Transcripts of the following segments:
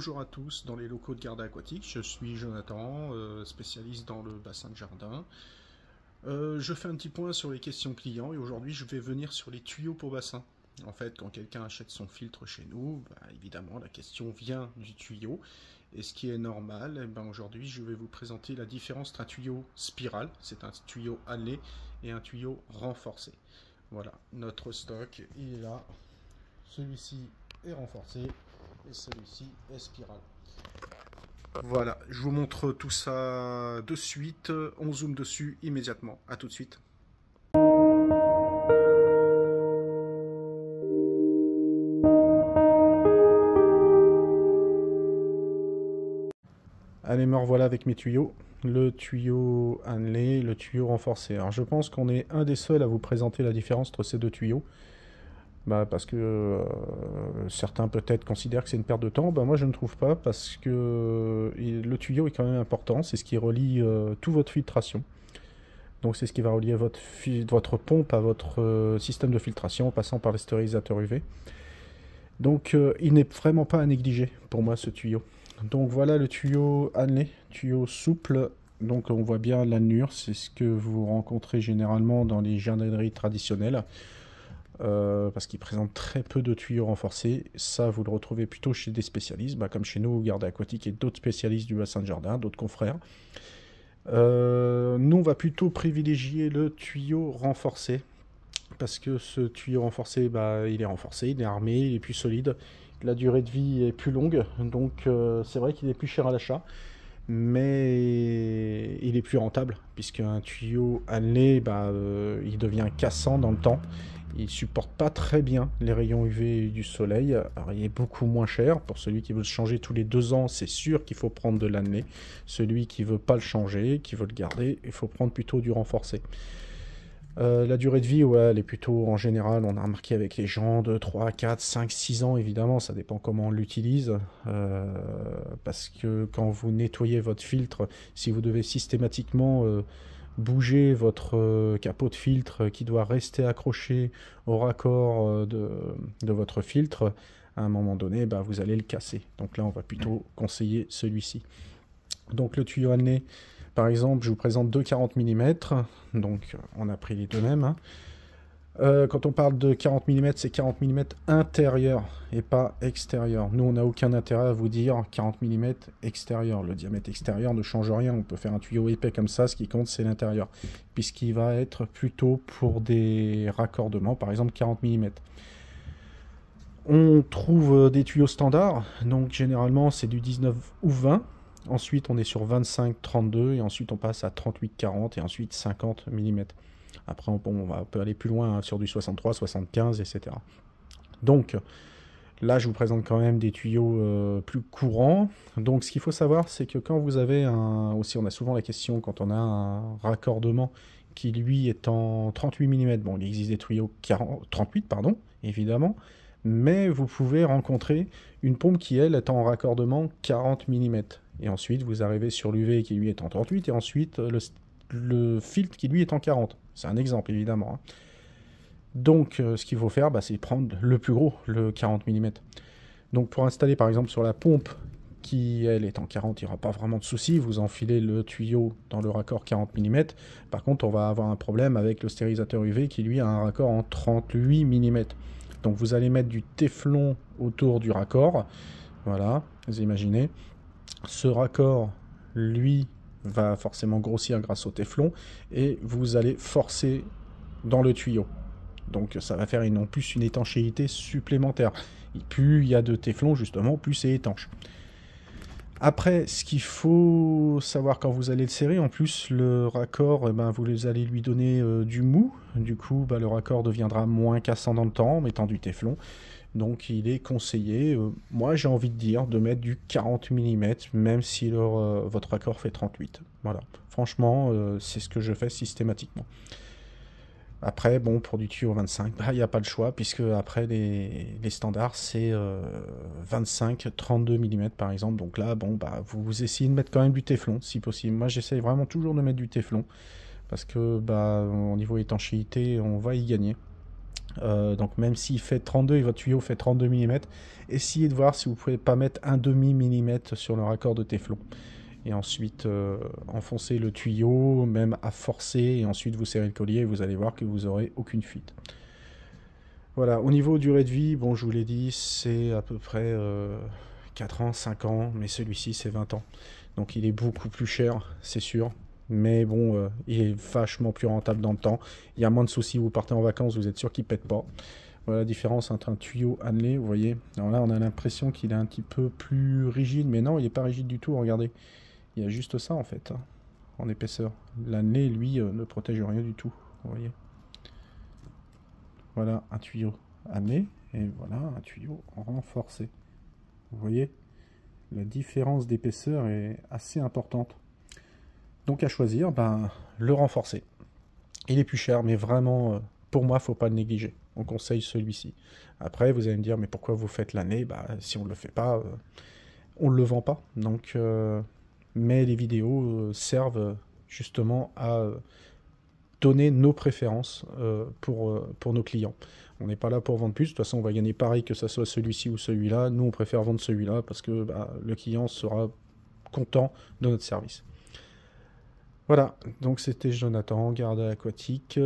bonjour à tous dans les locaux de Garda Aquatique. Je suis Jonathan, spécialiste dans le bassin de jardin. Je fais un petit point sur les questions clients et aujourd'hui je vais venir sur les tuyaux pour bassin. En fait, quand quelqu'un achète son filtre chez nous, évidemment la question vient du tuyau. Et ce qui est normal, aujourd'hui je vais vous présenter la différence entre un tuyau spirale, c'est un tuyau halé, et un tuyau renforcé. Voilà, notre stock, il est là. Celui-ci est renforcé et celui-ci est spirale. Voilà, je vous montre tout ça de suite. On zoome dessus immédiatement. À tout de suite. Allez, me revoilà avec mes tuyaux. Le tuyau Hanley, le tuyau renforcé. Alors je pense qu'on est un des seuls à vous présenter la différence entre ces deux tuyaux. Parce que certains peut-être considèrent que c'est une perte de temps. Moi je ne trouve pas, parce que le tuyau est quand même important. C'est ce qui relie toute votre filtration. Donc c'est ce qui va relier votre pompe à votre système de filtration en passant par les stérilisateurs UV. Donc il n'est vraiment pas à négliger pour moi ce tuyau. Donc voilà le tuyau Hanley, tuyau souple. Donc on voit bien l'annure, c'est ce que vous rencontrez généralement dans les jardineries traditionnelles. Parce qu'il présente très peu de tuyaux renforcés. Ça, vous le retrouvez plutôt chez des spécialistes, comme chez nous, Garda Aquatique et d'autres spécialistes du bassin de jardin, d'autres confrères. Nous, on va plutôt privilégier le tuyau renforcé, parce que ce tuyau renforcé, il est renforcé, il est armé, il est plus solide, la durée de vie est plus longue, donc c'est vrai qu'il est plus cher à l'achat, mais il est plus rentable, puisqu'un tuyau Hanley, il devient cassant dans le temps. Il supporte pas très bien les rayons UV du soleil. Alors, il est beaucoup moins cher. Pour celui qui veut le changer tous les 2 ans, c'est sûr qu'il faut prendre de l'Hanley. Celui qui veut pas le changer, qui veut le garder, il faut prendre plutôt du renforcé. La durée de vie, elle est plutôt, en général, on a remarqué avec les gens, de 3, 4, 5, 6 ans, évidemment, ça dépend comment on l'utilise. Parce que quand vous nettoyez votre filtre, si vous devez systématiquement bouger votre capot de filtre qui doit rester accroché au raccord de votre filtre, à un moment donné, vous allez le casser. Donc là, on va plutôt conseiller celui-ci. Donc le tuyau Hanley, par exemple, je vous présente deux 40 mm. Donc on a pris les deux mêmes. Quand on parle de 40 mm, c'est 40 mm intérieur et pas extérieur. Nous, on n'a aucun intérêt à vous dire 40 mm extérieur. Le diamètre extérieur ne change rien. On peut faire un tuyau épais comme ça. Ce qui compte, c'est l'intérieur, puisqu'il va être plutôt pour des raccordements, par exemple 40 mm. On trouve des tuyaux standards. Donc généralement, c'est du 19 ou 20. Ensuite, on est sur 25-32 et ensuite on passe à 38-40 et ensuite 50 mm. Après, on peut aller plus loin sur du 63, 75, etc. Donc, là, je vous présente quand même des tuyaux plus courants. Donc, ce qu'il faut savoir, c'est que quand vous avez aussi, on a souvent la question, quand on a un raccordement qui, lui, est en 38 mm. Bon, il existe des tuyaux 38, pardon, évidemment. Mais vous pouvez rencontrer une pompe qui, elle, est en raccordement 40 mm. Et ensuite, vous arrivez sur l'UV qui, lui, est en 38. Et ensuite, le filtre qui, lui, est en 40. C'est un exemple, évidemment. Donc, ce qu'il faut faire, c'est prendre le plus gros, le 40 mm. Donc, pour installer, par exemple, sur la pompe qui, elle, est en 40, il n'y aura pas vraiment de souci. Vous enfilez le tuyau dans le raccord 40 mm. Par contre, on va avoir un problème avec le stérilisateur UV qui, lui, a un raccord en 38 mm. Donc, vous allez mettre du téflon autour du raccord. Voilà, vous imaginez. Ce raccord, lui, va forcément grossir grâce au téflon et vous allez forcer dans le tuyau. Donc ça va faire en plus une étanchéité supplémentaire. Et plus il y a de téflon, justement, plus c'est étanche. Après, ce qu'il faut savoir quand vous allez le serrer, en plus, le raccord, vous allez lui donner du mou. Du coup, le raccord deviendra moins cassant dans le temps en mettant du téflon. Donc il est conseillé, moi j'ai envie de dire, de mettre du 40 mm, même si votre raccord fait 38. Voilà, franchement, c'est ce que je fais systématiquement. Après, bon, pour du tuyau 25, il n'y a pas le choix, puisque après les standards, c'est 25-32 mm par exemple. Donc là, bon, vous essayez de mettre quand même du téflon, si possible. Moi j'essaye vraiment toujours de mettre du téflon, parce que au niveau étanchéité, on va y gagner. Donc même s'il fait 32 et votre tuyau fait 32 mm, essayez de voir si vous pouvez pas mettre un demi millimètre sur le raccord de téflon. Et ensuite enfoncer le tuyau, même à forcer, et ensuite vous serrez le collier et vous allez voir que vous n'aurez aucune fuite. Voilà, au niveau durée de vie, bon je vous l'ai dit, c'est à peu près 4 ans, 5 ans, mais celui-ci c'est 20 ans. Donc il est beaucoup plus cher, c'est sûr. Mais bon, il est vachement plus rentable dans le temps. Il y a moins de soucis, vous partez en vacances, vous êtes sûr qu'il ne pète pas. Voilà la différence entre un tuyau Hanley, vous voyez. Alors là, on a l'impression qu'il est un petit peu plus rigide, mais non, il n'est pas rigide du tout, regardez. Il y a juste ça, en fait, hein, en épaisseur. L'Hanley, lui, ne protège rien du tout, vous voyez. Voilà un tuyau Hanley, et voilà un tuyau renforcé. Vous voyez, la différence d'épaisseur est assez importante. Donc à choisir, ben, le renforcé. Il est plus cher, mais vraiment, pour moi, il ne faut pas le négliger. On conseille celui-ci. Après, vous allez me dire, mais pourquoi vous faites l'année? Bah, si on ne le fait pas, on ne le vend pas. Donc, mais les vidéos servent justement à donner nos préférences pour nos clients. On n'est pas là pour vendre plus. De toute façon, on va gagner pareil que ce soit celui-ci ou celui-là. Nous, on préfère vendre celui-là parce que bah, le client sera content de notre service. Voilà, donc c'était Jonathan, garde aquatique.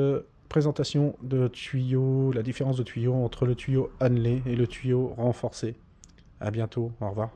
Présentation de tuyaux, la différence de tuyaux entre le tuyau Hanley et le tuyau renforcé. À bientôt, au revoir.